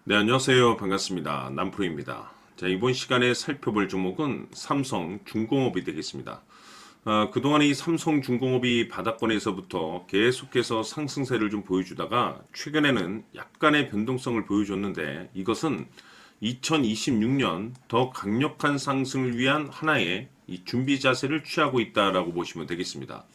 네, 안녕하세요. 반갑습니다. 남프로입니다. 자, 이번 시간에 살펴볼 종목은 삼성중공업이 되겠습니다. 그동안 이 삼성중공업이 바닥권에서부터 계속해서 상승세를 좀 보여주다가 최근에는 약간의 변동성을 보여줬는데 이것은 2026년 더 강력한 상승을 위한 하나의 이 준비 자세를 취하고 있다라고 보시면 되겠습니다.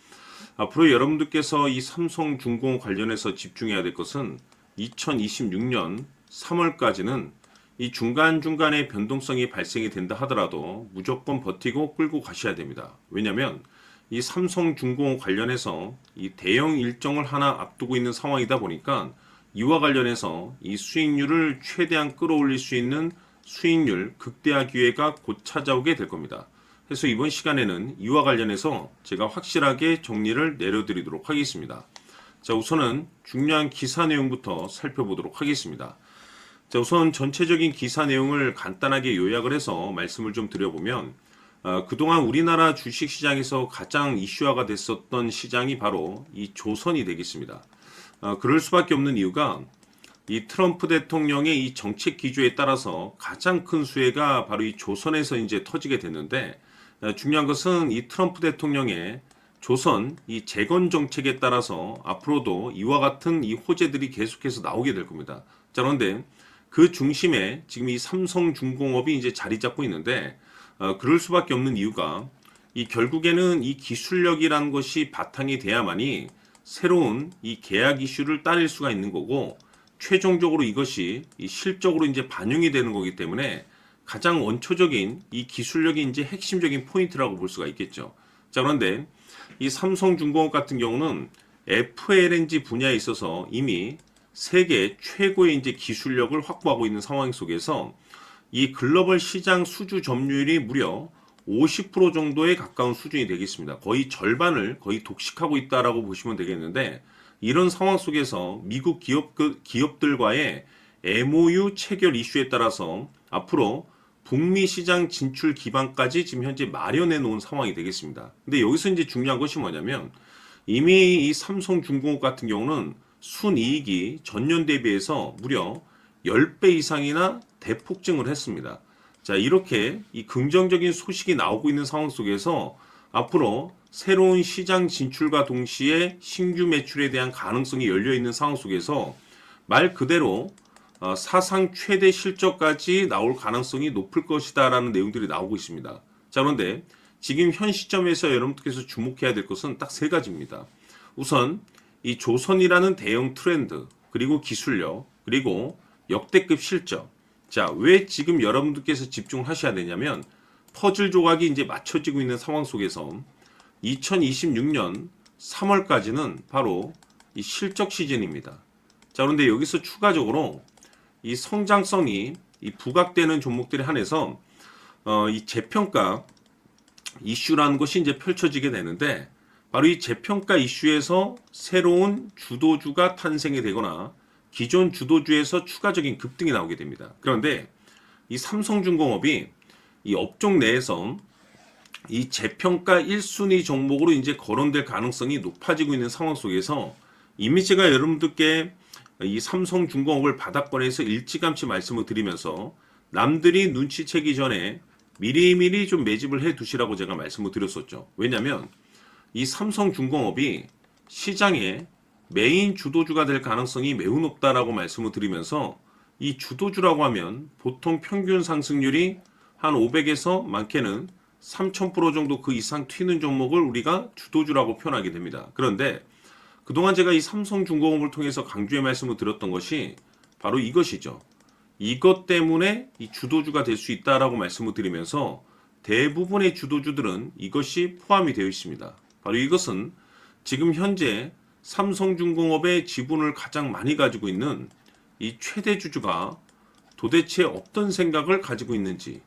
앞으로 여러분들께서 이 삼성중공업 관련해서 집중해야 될 것은 2026년 3월까지는 이 중간중간에 변동성이 발생이 된다 하더라도 무조건 버티고 끌고 가셔야 됩니다. 왜냐하면 이 삼성중공업 관련해서 이 대형 일정을 하나 앞두고 있는 상황이다 보니까 이와 관련해서 이 수익률을 최대한 끌어올릴 수 있는 수익률 극대화 기회가 곧 찾아오게 될 겁니다. 그래서 이번 시간에는 이와 관련해서 제가 확실하게 정리를 내려드리도록 하겠습니다. 자, 우선은 중요한 기사 내용부터 살펴보도록 하겠습니다. 자, 우선 전체적인 기사 내용을 간단하게 요약을 해서 말씀을 좀 드려보면 그동안 우리나라 주식시장에서 가장 이슈화가 됐었던 시장이 바로 이 조선이 되겠습니다. 그럴 수밖에 없는 이유가 이 트럼프 대통령의 이 정책 기조에 따라서 가장 큰 수혜가 바로 이 조선에서 이제 터지게 됐는데 중요한 것은 이 트럼프 대통령의 조선 이 재건 정책에 따라서 앞으로도 이와 같은 이 호재들이 계속해서 나오게 될 겁니다. 자, 그런데 그 중심에 지금 이 삼성중공업이 이제 자리 잡고 있는데 그럴 수밖에 없는 이유가 이 결국에는 이 기술력이라는 것이 바탕이 돼야만이 새로운 이 계약 이슈를 따낼 수가 있는 거고 최종적으로 이것이 이 실적으로 이제 반영이 되는 거기 때문에 가장 원초적인 이 기술력이 이제 핵심적인 포인트라고 볼 수가 있겠죠. 자, 그런데 이 삼성중공업 같은 경우는 FLNG 분야에 있어서 이미 세계 최고의 이제 기술력을 확보하고 있는 상황 속에서 이 글로벌 시장 수주 점유율이 무려 50% 정도에 가까운 수준이 되겠습니다. 거의 절반을 거의 독식하고 있다라고 보시면 되겠는데 이런 상황 속에서 미국 기업들과의 MOU 체결 이슈에 따라서 앞으로 북미 시장 진출 기반까지 지금 현재 마련해 놓은 상황이 되겠습니다. 근데 여기서 이제 중요한 것이 뭐냐면 이미 이 삼성중공업 같은 경우는 순이익이 전년 대비해서 무려 10배 이상이나 대폭증을 했습니다. 자, 이렇게 이 긍정적인 소식이 나오고 있는 상황 속에서 앞으로 새로운 시장 진출과 동시에 신규 매출에 대한 가능성이 열려 있는 상황 속에서 말 그대로 사상 최대 실적까지 나올 가능성이 높을 것이다라는 내용들이 나오고 있습니다. 자, 그런데 지금 현 시점에서 여러분들께서 주목해야 될 것은 딱 세 가지입니다. 우선 이 조선이라는 대형 트렌드, 그리고 기술력, 그리고 역대급 실적. 자, 왜 지금 여러분들께서 집중하셔야 되냐면 퍼즐 조각이 이제 맞춰지고 있는 상황 속에서 2026년 3월까지는 바로 이 실적 시즌입니다. 자, 그런데 여기서 추가적으로 이 성장성이 이 부각되는 종목들에 한해서 이 재평가 이슈라는 것이 이제 펼쳐지게 되는데 바로 이 재평가 이슈에서 새로운 주도주가 탄생이 되거나 기존 주도주에서 추가적인 급등이 나오게 됩니다. 그런데 이 삼성중공업이 이 업종 내에서 이 재평가 1순위 종목으로 이제 거론될 가능성이 높아지고 있는 상황 속에서 이미 제가 여러분들께 이 삼성중공업을 바닥권에서 일찌감치 말씀을 드리면서 남들이 눈치채기 전에 미리미리 좀 매집을 해 두시라고 제가 말씀을 드렸었죠. 왜냐하면 이 삼성중공업이 시장의 메인 주도주가 될 가능성이 매우 높다라고 말씀을 드리면서 이 주도주라고 하면 보통 평균 상승률이 한 500에서 많게는 3000% 정도 그 이상 튀는 종목을 우리가 주도주라고 표현하게 됩니다. 그런데 그동안 제가 이 삼성중공업을 통해서 강조의 말씀을 드렸던 것이 바로 이것이죠. 이것 때문에 이 주도주가 될 수 있다라고 말씀을 드리면서 대부분의 주도주들은 이것이 포함이 되어 있습니다. 바로 이것은 지금 현재 삼성중공업의 지분을 가장 많이 가지고 있는 이 최대 주주가 도대체 어떤 생각을 가지고 있는지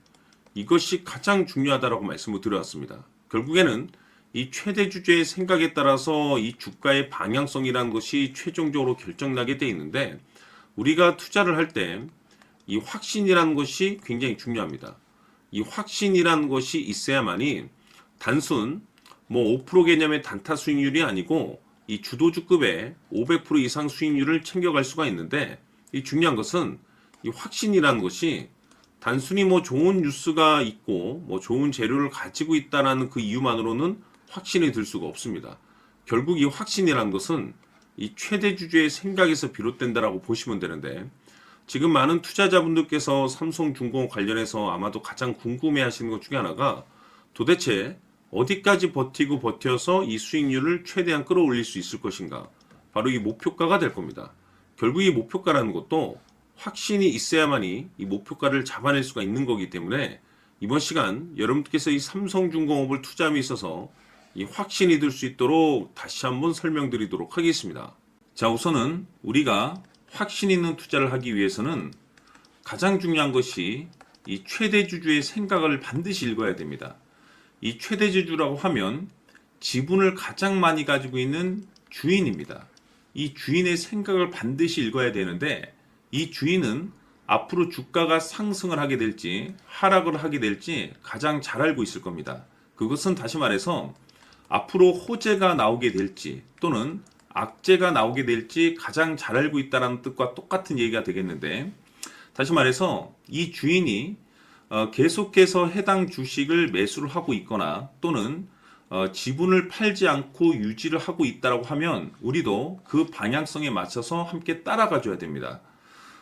이것이 가장 중요하다라고 말씀을 드려왔습니다. 결국에는 이 최대 주주의 생각에 따라서 이 주가의 방향성이라는 것이 최종적으로 결정나게 돼 있는데 우리가 투자를 할 때 이 확신이라는 것이 굉장히 중요합니다. 이 확신이라는 것이 있어야만이 단순 뭐 5% 개념의 단타 수익률이 아니고 이 주도주급의 500% 이상 수익률을 챙겨갈 수가 있는데 이 중요한 것은 이 확신이라는 것이 단순히 뭐 좋은 뉴스가 있고 뭐 좋은 재료를 가지고 있다라는 그 이유만으로는 확신이 들 수가 없습니다. 결국 이 확신이라는 것은 이 최대 주주의 생각에서 비롯된다라고 보시면 되는데, 지금 많은 투자자분들께서 삼성중공업 관련해서 아마도 가장 궁금해 하시는 것 중에 하나가 도대체 어디까지 버티고 버텨서 이 수익률을 최대한 끌어올릴 수 있을 것인가. 바로 이 목표가가 될 겁니다. 결국 이 목표가라는 것도 확신이 있어야만이 이 목표가를 잡아낼 수가 있는 거기 때문에 이번 시간 여러분께서 이 삼성중공업을 투자함에 있어서 이 확신이 들 수 있도록 다시 한번 설명드리도록 하겠습니다. 자, 우선은 우리가 확신 있는 투자를 하기 위해서는 가장 중요한 것이 이 최대 주주의 생각을 반드시 읽어야 됩니다. 이 최대 주주라고 하면 지분을 가장 많이 가지고 있는 주인입니다. 이 주인의 생각을 반드시 읽어야 되는데, 이 주인은 앞으로 주가가 상승을 하게 될지 하락을 하게 될지 가장 잘 알고 있을 겁니다. 그것은 다시 말해서 앞으로 호재가 나오게 될지 또는 악재가 나오게 될지 가장 잘 알고 있다는 뜻과 똑같은 얘기가 되겠는데, 다시 말해서 이 주인이 계속해서 해당 주식을 매수를 하고 있거나 또는 지분을 팔지 않고 유지를 하고 있다고 하면 우리도 그 방향성에 맞춰서 함께 따라가 줘야 됩니다.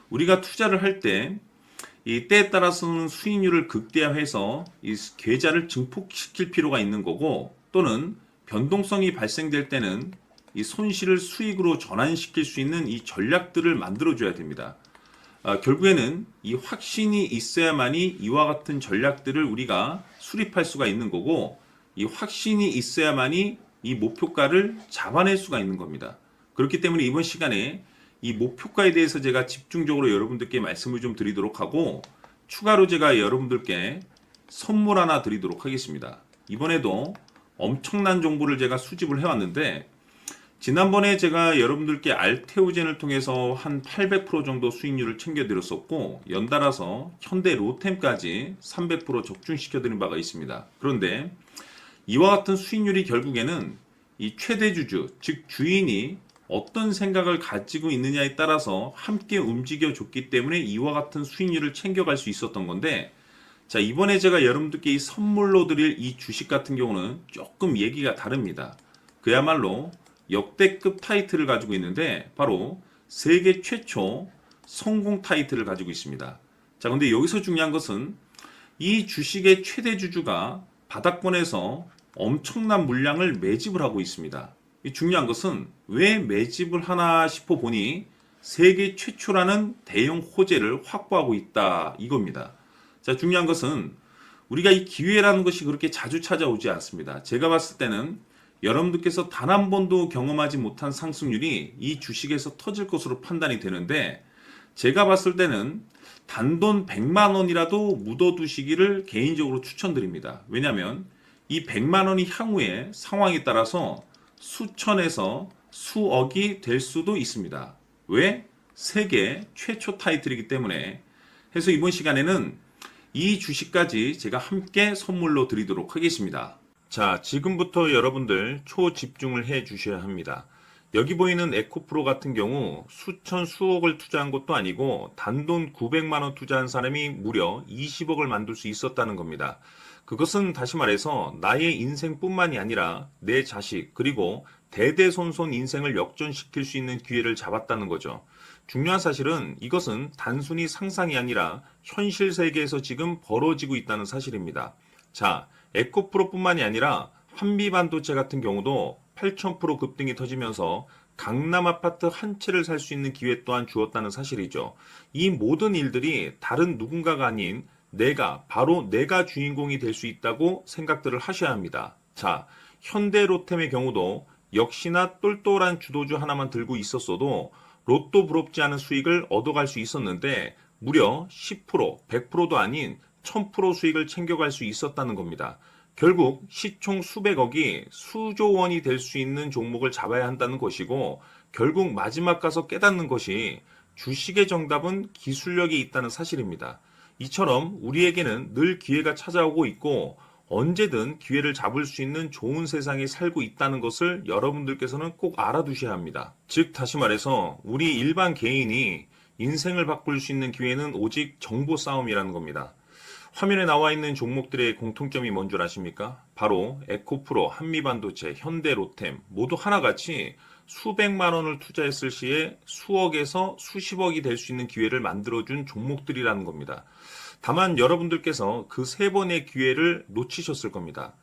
우리가 투자를 할 때 이 때에 따라서는 수익률을 극대화해서 이 계좌를 증폭시킬 필요가 있는 거고, 또는 변동성이 발생될 때는 이 손실을 수익으로 전환시킬 수 있는 이 전략들을 만들어줘야 됩니다. 결국에는 이 확신이 있어야만이 이와 같은 전략들을 우리가 수립할 수가 있는 거고, 이 확신이 있어야만이 이 목표가를 잡아낼 수가 있는 겁니다. 그렇기 때문에 이번 시간에 이 목표가에 대해서 제가 집중적으로 여러분들께 말씀을 좀 드리도록 하고, 추가로 제가 여러분들께 선물 하나 드리도록 하겠습니다. 이번에도 엄청난 정보를 제가 수집을 해왔는데, 지난번에 제가 여러분들께 알테오젠을 통해서 한 800% 정도 수익률을 챙겨드렸었고, 연달아서 현대 로템까지 300% 적중시켜드린 바가 있습니다. 그런데 이와 같은 수익률이 결국에는 이 최대 주주, 즉 주인이 어떤 생각을 가지고 있느냐에 따라서 함께 움직여줬기 때문에 이와 같은 수익률을 챙겨갈 수 있었던 건데, 자, 이번에 제가 여러분들께 이 선물로 드릴 이 주식 같은 경우는 조금 얘기가 다릅니다. 그야말로 역대급 타이틀을 가지고 있는데 바로 세계 최초 성공 타이틀을 가지고 있습니다. 자, 근데 여기서 중요한 것은 이 주식의 최대 주주가 바닥권에서 엄청난 물량을 매집을 하고 있습니다. 이 중요한 것은 왜 매집을 하나 싶어 보니 세계 최초라는 대형 호재를 확보하고 있다, 이겁니다. 자, 중요한 것은 우리가 이 기회라는 것이 그렇게 자주 찾아오지 않습니다. 제가 봤을 때는 여러분들께서 단 한 번도 경험하지 못한 상승률이 이 주식에서 터질 것으로 판단이 되는데, 제가 봤을 때는 단돈 100만 원이라도 묻어두시기를 개인적으로 추천드립니다. 왜냐하면 이 100만 원이 향후에 상황에 따라서 수천에서 수억이 될 수도 있습니다. 왜? 세계 최초 타이틀이기 때문에. 해서 이번 시간에는 이 주식까지 제가 함께 선물로 드리도록 하겠습니다. 자, 지금부터 여러분들 초집중을 해 주셔야 합니다. 여기 보이는 에코프로 같은 경우 수천 수억을 투자한 것도 아니고 단돈 900만 원 투자한 사람이 무려 20억을 만들 수 있었다는 겁니다. 그것은 다시 말해서 나의 인생뿐만이 아니라 내 자식 그리고 대대손손 인생을 역전시킬 수 있는 기회를 잡았다는 거죠. 중요한 사실은 이것은 단순히 상상이 아니라 현실 세계에서 지금 벌어지고 있다는 사실입니다. 자, 에코프로뿐만이 아니라 한미반도체 같은 경우도 8,000% 급등이 터지면서 강남 아파트 한 채를 살 수 있는 기회 또한 주었다는 사실이죠. 이 모든 일들이 다른 누군가가 아닌 바로 내가 주인공이 될 수 있다고 생각들을 하셔야 합니다. 자, 현대로템의 경우도 역시나 똘똘한 주도주 하나만 들고 있었어도 로또 부럽지 않은 수익을 얻어갈 수 있었는데 무려 10%, 100%도 아닌 1000% 수익을 챙겨갈 수 있었다는 겁니다. 결국 시총 수백억이 수조 원이 될 수 있는 종목을 잡아야 한다는 것이고, 결국 마지막 가서 깨닫는 것이 주식의 정답은 기술력이 있다는 사실입니다. 이처럼 우리에게는 늘 기회가 찾아오고 있고 언제든 기회를 잡을 수 있는 좋은 세상에 살고 있다는 것을 여러분들께서는 꼭 알아두셔야 합니다. 즉 다시 말해서 우리 일반 개인이 인생을 바꿀 수 있는 기회는 오직 정보 싸움이라는 겁니다. 화면에 나와 있는 종목들의 공통점이 뭔 줄 아십니까? 바로 에코프로, 한미반도체, 현대로템 모두 하나같이 수백만 원을 투자했을 시에 수억에서 수십억이 될 수 있는 기회를 만들어준 종목들이라는 겁니다. 다만 여러분들께서 그 세 번의 기회를 놓치셨을 겁니다.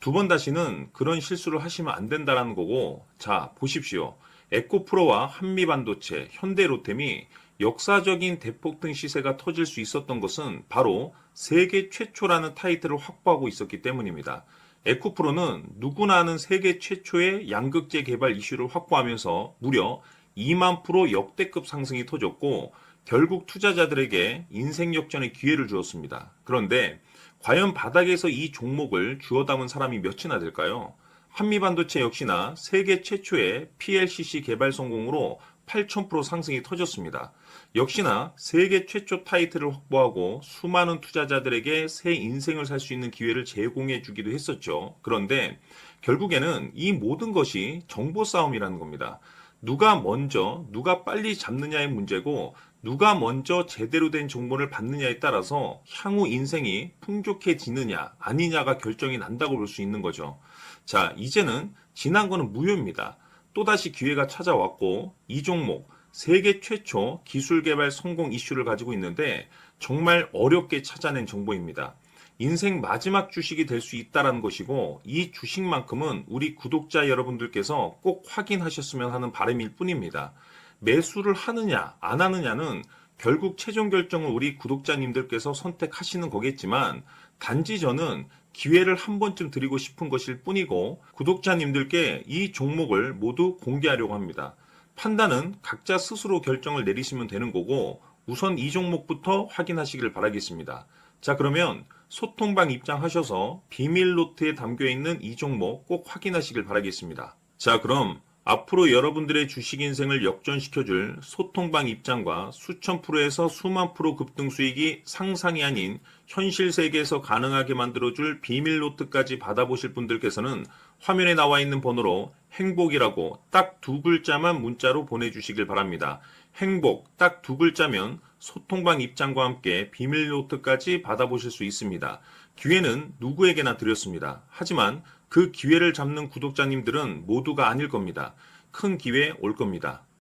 두 번 다시는 그런 실수를 하시면 안 된다는 거고, 자, 보십시오. 에코프로와 한미반도체, 현대로템이 역사적인 대폭등 시세가 터질 수 있었던 것은 바로 세계 최초라는 타이틀을 확보하고 있었기 때문입니다. 에코프로는 누구나 아는 세계 최초의 양극재 개발 이슈를 확보하면서 무려 2만 프로 역대급 상승이 터졌고 결국 투자자들에게 인생 역전의 기회를 주었습니다. 그런데 과연 바닥에서 이 종목을 주워 담은 사람이 몇이나 될까요? 한미반도체 역시나 세계 최초의 PLCC 개발 성공으로 8,000% 상승이 터졌습니다. 역시나 세계 최초 타이틀을 확보하고 수많은 투자자들에게 새 인생을 살 수 있는 기회를 제공해 주기도 했었죠. 그런데 결국에는 이 모든 것이 정보 싸움이라는 겁니다. 누가 먼저, 누가 빨리 잡느냐의 문제고 누가 먼저 제대로 된 정보를 받느냐에 따라서 향후 인생이 풍족해지느냐 아니냐가 결정이 난다고 볼 수 있는 거죠. 자, 이제는 지난 거는 무효입니다. 또다시 기회가 찾아왔고 이 종목 세계 최초 기술 개발 성공 이슈를 가지고 있는데 정말 어렵게 찾아낸 정보입니다. 인생 마지막 주식이 될 수 있다는 것이고 이 주식만큼은 우리 구독자 여러분들께서 꼭 확인하셨으면 하는 바람일 뿐입니다. 매수를 하느냐 안 하느냐는 결국 최종 결정을 우리 구독자님들께서 선택하시는 거겠지만 단지 저는 기회를 한 번쯤 드리고 싶은 것일 뿐이고 구독자님들께 이 종목을 모두 공개하려고 합니다. 판단은 각자 스스로 결정을 내리시면 되는 거고 우선 이 종목부터 확인하시길 바라겠습니다. 자, 그러면 소통방 입장하셔서 비밀 노트에 담겨있는 이 종목 꼭 확인하시길 바라겠습니다. 자, 그럼 앞으로 여러분들의 주식 인생을 역전시켜줄 소통방 입장과 수천 프로에서 수만 프로 급등 수익이 상상이 아닌 현실 세계에서 가능하게 만들어줄 비밀 노트까지 받아보실 분들께서는 화면에 나와 있는 번호로 행복이라고 딱 두 글자만 문자로 보내주시길 바랍니다. 행복 딱 두 글자면 소통방 입장과 함께 비밀 노트까지 받아보실 수 있습니다. 기회는 누구에게나 드렸습니다. 하지만 그 기회를 잡는 구독자님들은 모두가 아닐 겁니다. 큰 기회 올 겁니다.